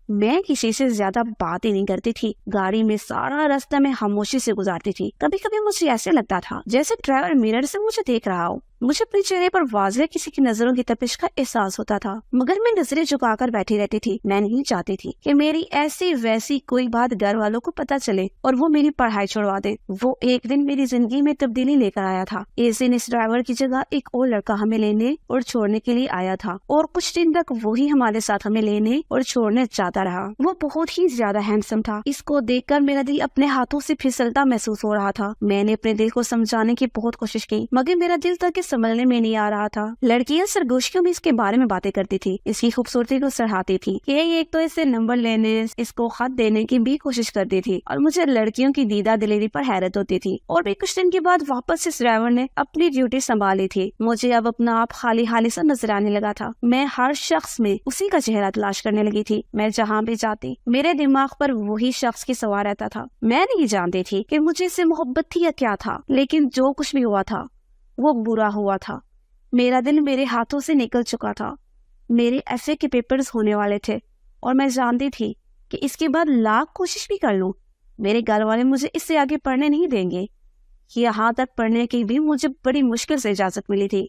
میں کسی سے زیادہ بات ہی نہیں کرتی تھی، گاڑی میں سارا راستہ میں خاموشی سے گزارتی تھی۔ کبھی کبھی مجھے ایسے لگتا تھا جیسے ڈرائیور میرر سے مجھے دیکھ رہا ہو، مجھے اپنے چہرے پر واضح کسی کی نظروں کی تپش کا احساس ہوتا تھا، مگر میں نظریں جھکا کر بیٹھی رہتی تھی۔ میں نہیں چاہتی تھی کہ میری ایسی ویسی کوئی بات گھر والوں کو پتہ چلے اور وہ میری پڑھائی چھوڑوا دے۔ وہ ایک دن میری زندگی میں تبدیلی لے کر آیا تھا۔ اس دن اس ڈرائیور کی جگہ ایک اور لڑکا ہمیں لینے اور چھوڑنے کے لیے آیا تھا، اور کچھ دن تک وہی ہمارے ساتھ ہمیں لینے اور چھوڑنے جاتا رہا۔ وہ بہت ہی زیادہ ہینڈسم تھا۔ اس کو دیکھ کر میرا دل اپنے ہاتھوں سے پھسلتا محسوس ہو رہا تھا۔ میں نے اپنے دل کو سمجھانے کی بہت کوشش کی، مگر میرا دل تک سنبھلنے میں نہیں آ رہا تھا۔ لڑکیاں سرگوشیوں میں اس کے بارے میں باتیں کرتی تھی، اس کی خوبصورتی کو سراہتی تھی کہ ایک تو اسے نمبر لینے، اس کو خط دینے کی بھی کوشش کرتی تھی، اور مجھے لڑکیوں کی دیدہ دلیری پر حیرت ہوتی تھی۔ اور بھی کچھ دن کے بعد واپس اس ڈرائیور نے اپنی ڈیوٹی سنبھالی تھی۔ مجھے اب اپنا آپ خالی حالی سا نظر آنے لگا تھا۔ میں ہر شخص میں اسی کا چہرہ تلاش کرنے لگی تھی۔ میں جہاں بھی جاتی میرے دماغ پر وہی شخص کی سوار رہتا تھا۔ میں نہیں جانتی تھی کہ مجھے اس سے محبت تھی یا کیا تھا، لیکن جو کچھ بھی ہوا تھا وہ برا ہوا تھا۔ میرا دل میرے ہاتھوں سے نکل چکا تھا۔ میرے ایف اے کے پیپرز ہونے والے تھے، اور میں جانتی تھی کہ اس کے بعد لاکھ کوشش بھی کر لوں میرے گھر والے مجھے اس سے آگے پڑھنے نہیں دیں گے۔ یہاں تک پڑھنے کی بھی مجھے بڑی مشکل سے اجازت ملی تھی۔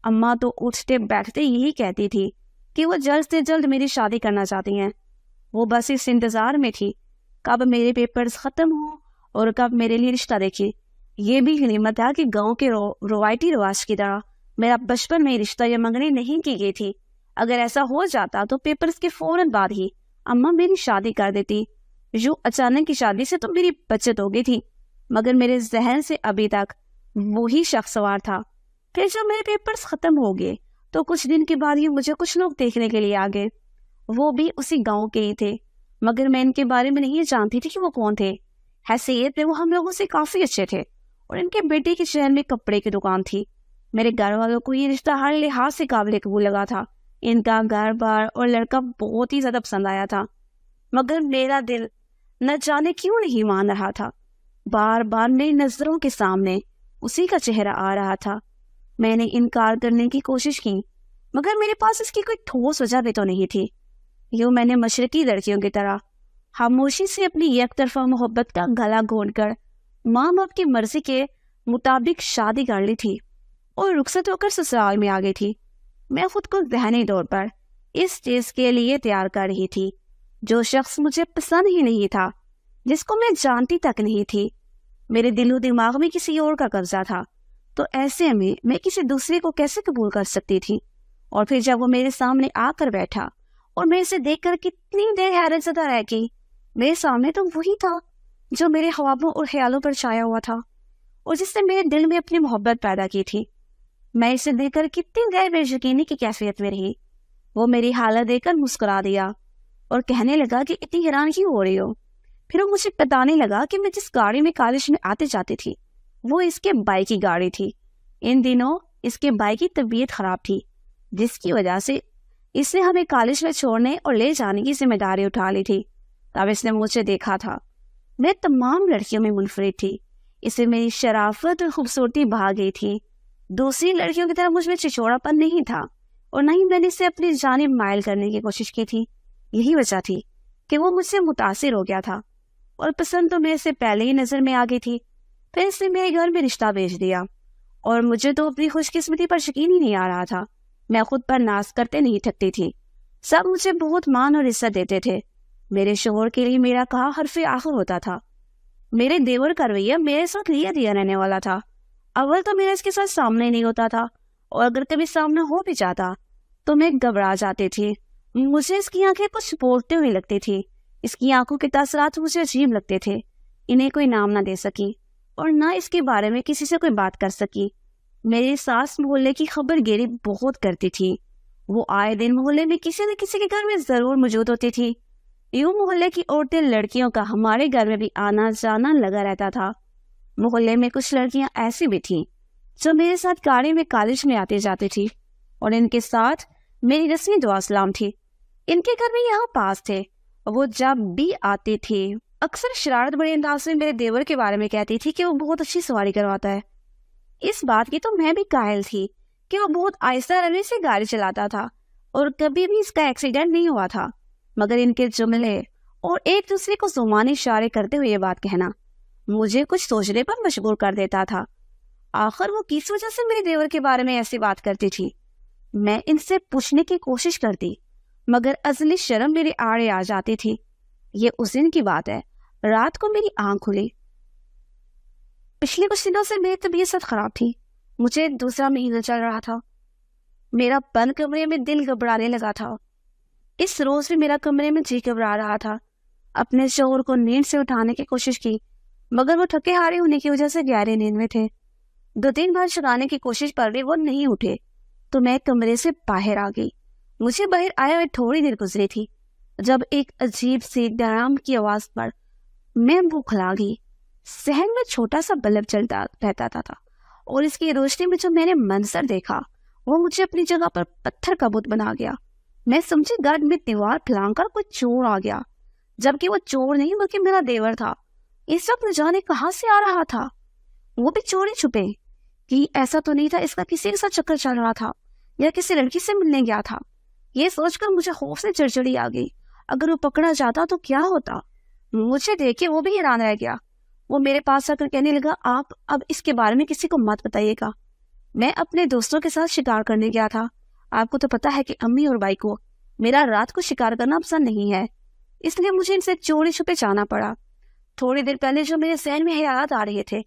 اماں تو اٹھتے بیٹھتے یہی کہتی تھی کہ وہ جلد سے جلد میری شادی کرنا چاہتی ہیں۔ وہ بس اس انتظار میں تھی کب میرے پیپرز ختم ہوں اور کب میرے لیے رشتہ دیکھے۔ یہ بھی غنیمت تھا کہ گاؤں کے روایتی رواج کی طرح میرا بچپن میں رشتہ یا منگنی نہیں کی گئی تھی۔ اگر ایسا ہو جاتا تو پیپرز کے فوراً بعد ہی اماں میری شادی کر دیتی۔ یوں اچانک کی شادی سے تو میری بچت ہو گئی تھی، مگر میرے ذہن سے ابھی تک وہی شخص سوار تھا۔ پھر جب میرے پیپرز ختم ہو گئے تو کچھ دن کے بعد ہی مجھے کچھ لوگ دیکھنے کے لیے آ گئے۔ وہ بھی اسی گاؤں کے ہی تھے، مگر میں ان کے بارے میں نہیں جانتی تھی کہ وہ کون تھے۔ حیثیت میں وہ ہم لوگوں سے کافی اچھے تھے، اور ان کے بیٹے کے شہر میں کپڑے کی دکان تھی۔ میرے گھر والوں کو یہ رشتہ ہر لحاظ سے قابل قبول لگا تھا۔ ان کا گھر بار اور لڑکا بہت ہی زیادہ پسند آیا تھا، مگر میرا دل نہ جانے کیوں نہیں مان رہا تھا۔ بار بار میری نظروں کے سامنے اسی کا چہرہ آ رہا تھا۔ میں نے انکار کرنے کی کوشش کی، مگر میرے پاس اس کی کوئی ٹھوس وجہ بھی تو نہیں تھی۔ یوں میں نے مشرقی لڑکیوں کی طرح خاموشی سے اپنی یک طرفہ محبت کا گلا گھونٹ کر ماں باپ کی مرضی کے مطابق شادی کر لی تھی اور رخصت ہو کر سسرال میں آ گئی تھی۔ میں خود کو ذہنی طور پر اس چیز کے لیے تیار کر رہی تھی جو شخص مجھے پسند ہی نہیں تھا، جس کو میں جانتی تک نہیں تھی، میرے دل و دماغ میں کسی اور کا قبضہ تھا، تو ایسے میں کسی دوسرے کو کیسے قبول کر سکتی تھی؟ اور پھر جب وہ میرے سامنے آ کر بیٹھا اور میں اسے دیکھ کر کتنی دیر حیرت زدہ رہ گئی۔ میرے سامنے تو وہی تھا جو میرے خوابوں اور خیالوں پر چھایا ہوا تھا، اور جس نے میرے دل میں اپنی محبت پیدا کی تھی۔ میں اسے دیکھ کر کتنی دیر بے یقینی کی کیفیت میں رہی۔ وہ میری حالت دیکھ کر مسکرا دیا اور کہنے لگا کہ اتنی حیران کیوں ہو رہی ہو؟ پھر وہ مجھے بتانے لگا کہ میں جس گاڑی میں کالج میں آتے جاتی تھی وہ اس کے بھائی کی گاڑی تھی۔ ان دنوں اس کے بھائی کی طبیعت خراب تھی، جس کی وجہ سے اس نے ہمیں کالج میں چھوڑنے اور لے جانے کی ذمہ داری اٹھا لی تھی۔ تب اس نے مجھے دیکھا تھا۔ میں تمام لڑکیوں میں منفرد تھی، اسے میری شرافت اور خوبصورتی بھا گئی تھی۔ دوسری لڑکیوں کی طرح مجھ میں چچوڑا پن نہیں تھا، اور نہ ہی میں نے اسے اپنی جانب مائل کرنے کی کوشش کی تھی۔ یہی وجہ تھی کہ وہ مجھ سے متاثر ہو گیا تھا، اور پسند تو میرے سے پہلے ہی نظر میں آ گئی تھی۔ پھر اس نے میرے گھر میں رشتہ بھیج دیا، اور مجھے تو اپنی خوش قسمتی پر یقین ہی نہیں آ رہا تھا۔ میں خود پر ناز کرتے نہیں تھکتی تھی۔ سب مجھے بہت مان اور عزت دیتے تھے۔ میرے شوہر کے لیے میرا کہا حرف آخر ہوتا تھا۔ میرے دیور کا رویہ میرے ساتھ لیا دیا رہنے والا تھا۔ اول تو میرا اس کے ساتھ سامنے نہیں ہوتا تھا، اور اگر کبھی سامنا ہو بھی جاتا تو میں گھبرا جاتی تھی۔ مجھے اس کی آنکھیں کچھ بولتے ہوئے لگتی تھی۔ اس کی آنکھوں کے تاثرات مجھے عجیب لگتے تھے۔ انہیں کوئی نام نہ دے سکی، اور نہ اس کے بارے میں کسی سے کوئی بات کر سکی۔ میری ساس محلے کی خبر گیری بہت کرتی تھی۔ وہ آئے دن محلے میں کسی نہ کسی کے گھر میں ضرور موجود ہوتی تھی۔ یوں محلے کی عورتیں لڑکیوں کا ہمارے گھر میں بھی آنا جانا لگا رہتا تھا۔ محلے میں کچھ لڑکیاں ایسی بھی تھیں جو میرے ساتھ گاڑی میں کالج میں آتی جاتی تھی، اور ان کے ساتھ میری رسمی دعا سلام تھی۔ ان کے گھر میں یہاں پاس تھے۔ وہ جب بھی آتی تھی اکثر شرارت بڑے انداز میں میرے دیور کے بارے میں کہتی تھی کہ وہ بہت اچھی سواری کرواتا ہے۔ اس بات کی تو میں بھی قائل تھی کہ وہ بہت آہستہ روی سے گاڑی چلاتا تھا، اور کبھی بھی اس کا ایکسیڈنٹ نہیں ہوا تھا۔ مگر ان کے جملے اور ایک دوسرے کو زبانی اشارے کرتے ہوئے یہ بات کہنا مجھے کچھ سوچنے پر مجبور کر دیتا تھا۔ آخر وہ کس وجہ سے میرے دیور کے بارے میں ایسی بات کرتی تھی؟ میں ان سے پوچھنے کی کوشش کرتی مگر ازلی شرم میرے آڑے آ جاتی تھی۔ یہ اس دن کی بات ہے، رات کو میری آنکھ کھلی۔ پچھلے کچھ دنوں سے میری طبیعت خراب تھی، مجھے دوسرا مہینہ چل رہا تھا، میرا بند کمرے میں دل گھبرانے لگا تھا۔ اس روز بھی میرا کمرے میں جی گھبرا رہا تھا۔ اپنے شوہر کو نیند سے اٹھانے کی کوشش کی مگر وہ تھکے ہارے ہونے کی وجہ سے گہرے نیند میں تھے۔ 2-3 بار جگانے کی کوشش پر بھی وہ نہیں اٹھے تو میں کمرے سے باہر آ گئی۔ مجھے باہر آئے ہوئے تھوڑی دیر گزری تھی جب ایک عجیب سی ڈرام کی آواز پر میں بوکھلا گئی۔ صحن میں چھوٹا سا بلب جلتا رہتا تھا اور اس کی روشنی میں جو میں نے منظر دیکھا وہ مجھے اپنی جگہ پر پتھر کا بت بنا گیا۔ میں سمجھی گرد میں دیوار پھلانگ کر کوئی چور آ گیا، جبکہ وہ چور نہیں بلکہ میرا دیور تھا۔ اس وقت نہ جانے کہاں سے آ رہا تھا، وہ بھی چوری چھپے کہ ایسا تو نہیں تھا اس کا کسی کے ساتھ چکر چل رہا تھا یا کسی لڑکی سے ملنے گیا تھا۔ یہ سوچ کر مجھے خوف سے چڑچڑی آ گئی، اگر وہ پکڑا جاتا تو کیا ہوتا؟ مجھے دیکھ کے وہ بھی حیران رہ گیا۔ وہ میرے پاس آ کر کہنے لگا، آپ اب اس کے بارے میں کسی کو مت بتائیے گا، میں اپنے دوستوں کے ساتھ شکار کرنے گیا تھا۔ آپ کو تو پتا ہے کہ امی اور بھائی کو میرا رات کو شکار کرنا پسند نہیں ہے، اس لیے مجھے ان سے چوری چھپے جانا پڑا۔ تھوڑی دیر پہلے جو میرے ذہن میں خیالات آ رہے تھے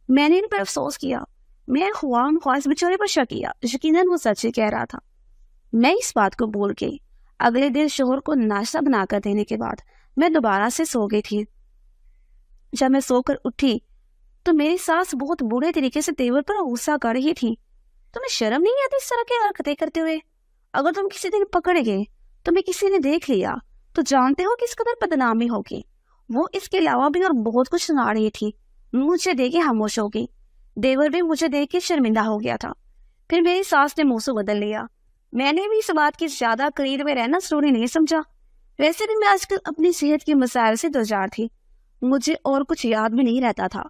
میں نے ان پر افسوس کیا۔ میں خواہش بیچارے پر شک کیا، یقیناً وہ سچ ہی کہہ رہا تھا۔ میں اس بات کو بول کے اگلے دن شوہر کو ناشتہ بنا کر دینے کے بعد میں دوبارہ سے سو گئی تھی۔ جب میں سو کر اٹھی تو میری ساس بہت برے طریقے سے دیور پر غصہ کر رہی تھی۔ تمہیں شرم نہیں آتی اس طرح کی حرکتیں کرتے ہوئے؟ اگر تم کسی دن پکڑے گئے، تمہیں کسی نے دیکھ لیا تو جانتے ہو کس قدر بدنامی ہوگی۔ وہ اس کے علاوہ بھی اور بہت کچھ سنا رہی تھی۔ مجھے دیکھ کے خاموش ہو گئی۔ دیور بھی مجھے دیکھ کے شرمندہ ہو گیا تھا۔ پھر میری ساس نے موضوع بدل لیا۔ میں نے بھی اس بات کی زیادہ قریب میں رہنا ضروری نہیں سمجھا۔ ویسے بھی میں آج کل اپنی صحت کے مسائل سے دوچار تھی، مجھے اور کچھ یاد بھی نہیں رہتا تھا۔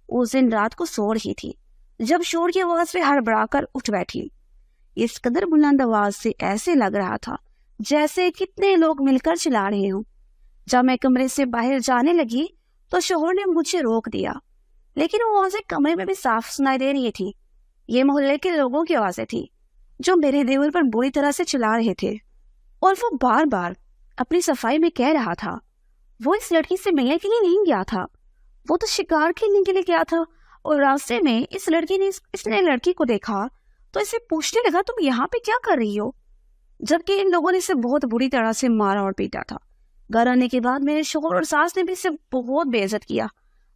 اس دن رات کو سو رہی تھی جب شور کی آواز پہ ہڑبڑا کر اٹھ بیٹھی۔ اس قدر بلند آواز سے ایسے لگ رہا تھا جیسے کتنے لوگ مل کر چلا رہے ہوں۔ جب میں کمرے سے باہر جانے لگی تو شوہر نے مجھے روک دیا، لیکن وہ آوازیں کمرے میں بھی صاف سنائی دے رہی تھی۔ یہ محلے کے لوگوں کی آوازیں تھی جو میرے دیور پر بری طرح سے چلا رہے تھے، اور وہ بار بار اپنی صفائی میں کہہ رہا تھا وہ اس لڑکی سے ملنے کے لیے نہیں گیا تھا، وہ تو شکار کھیلنے کے لیے گیا تھا، اور راستے میں اس نے لڑکی کو دیکھا تو اسے پوچھنے لگا تم یہاں پہ کیا کر رہی ہو، جبکہ ان لوگوں نے اسے بہت بری طرح سے مارا اور پیٹا تھا۔ گھر آنے کے بعد میرے شوہر اور ساس نے بھی اسے بہت بے عزت کیا،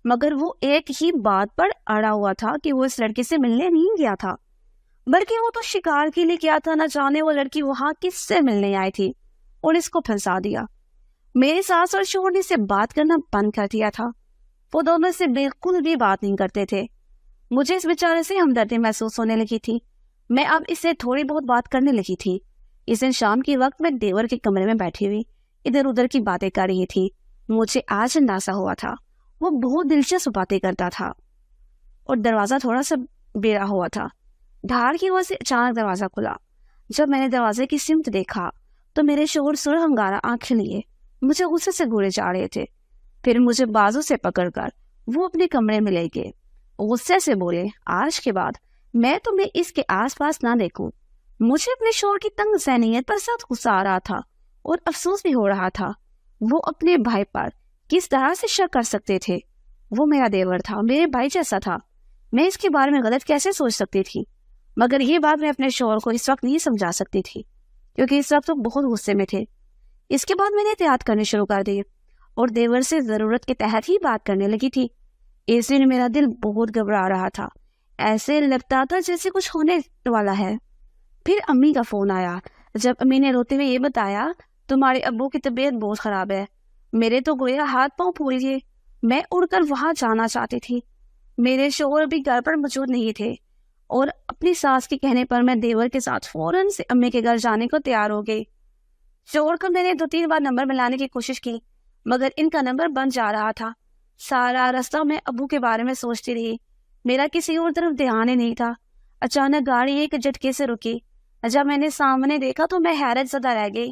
مگر وہ ایک ہی بات پر اڑا ہوا تھا کہ وہ اس لڑکی سے ملنے نہیں گیا تھا، بلکہ وہ تو شکار کے لیے کیا تھا۔ نہ جانے وہ لڑکی وہاں کس سے ملنے آئی تھی اور اس کو پھنسا دیا۔ میری ساس اور شوہر نے اسے بات کرنا بند کر دیا تھا، وہ دونوں سے بالکل بھی بات نہیں کرتے تھے۔ مجھے اس بیچارے سے ہمدردی محسوس ہونے لگی تھی۔ میں اب اس سے تھوڑی بہت بات کرنے لگی تھی۔ اس دن شام کے وقت میں دیور کے کمرے میں بیٹھی ہوئی ادھر ادھر کی باتیں کر رہی تھی۔ مجھے آج اندازہ ہوا تھا وہ بہت دلچسپ باتیں کرتا تھا، اور دروازہ تھوڑا سا بیڑا ہوا تھا۔ دھاڑ کی وجہ سے اچانک دروازہ کھلا۔ جب میں نے دروازے کی سمت دیکھا تو میرے شوہر سرخ انگارہ آنکھیں لیے مجھے غصے سے گھورے جا رہے تھے۔ پھر مجھے بازو سے پکڑ کر وہ اپنے کمرے میں لے گئے۔ غصے سے بولے، آج کے بعد میں تمہیں اس کے آس پاس نہ دیکھوں۔ مجھے اپنے شوہر کی تنگ ذہنیت پر سخت غصہ آ رہا تھا اور افسوس بھی ہو رہا تھا۔ وہ اپنے بھائی پر کس طرح سے شک کر سکتے تھے؟ وہ میرا دیور تھا، میرے بھائی جیسا تھا، میں اس کے بارے میں غلط کیسے سوچ سکتی تھی؟ مگر یہ بات میں اپنے شوہر کو اس وقت نہیں سمجھا سکتی تھی، کیونکہ اس وقت وہ بہت غصے میں تھے۔ اس کے بعد میں نے احتیاط کرنے شروع کر دی اور دیور سے ضرورت کے تحت ہی بات کرنے لگی تھی۔ اس دن میرا دل بہت گھبرا رہا تھا، ایسے لگتا تھا جیسے کچھ ہونے والا ہے۔ پھر امی کا فون آیا۔ جب امی نے روتے ہوئے یہ بتایا تمہارے ابو کی طبیعت بہت خراب ہے، میرے تو گویا ہاتھ پاؤں پھول گئے۔ میں اڑ کر وہاں جانا چاہتی تھی۔ میرے شوہر بھی گھر پر موجود نہیں تھے، اور اپنی ساس کے کہنے پر میں دیور کے ساتھ فوراً سے امی کے گھر جانے کو تیار ہو گئی۔ شوہر کو میں نے 2-3 بار نمبر ملانے کی کوشش کی، مگر ان کا نمبر بند جا رہا تھا۔ سارا راستہ میں ابو کے بارے میں سوچتی رہی، میرا کسی اور طرف دھیان ہی نہیں تھا۔ اچانک گاڑی ایک جھٹکے سے رکی۔ جب میں نے سامنے دیکھا تو میں حیرت زدہ رہ گئی۔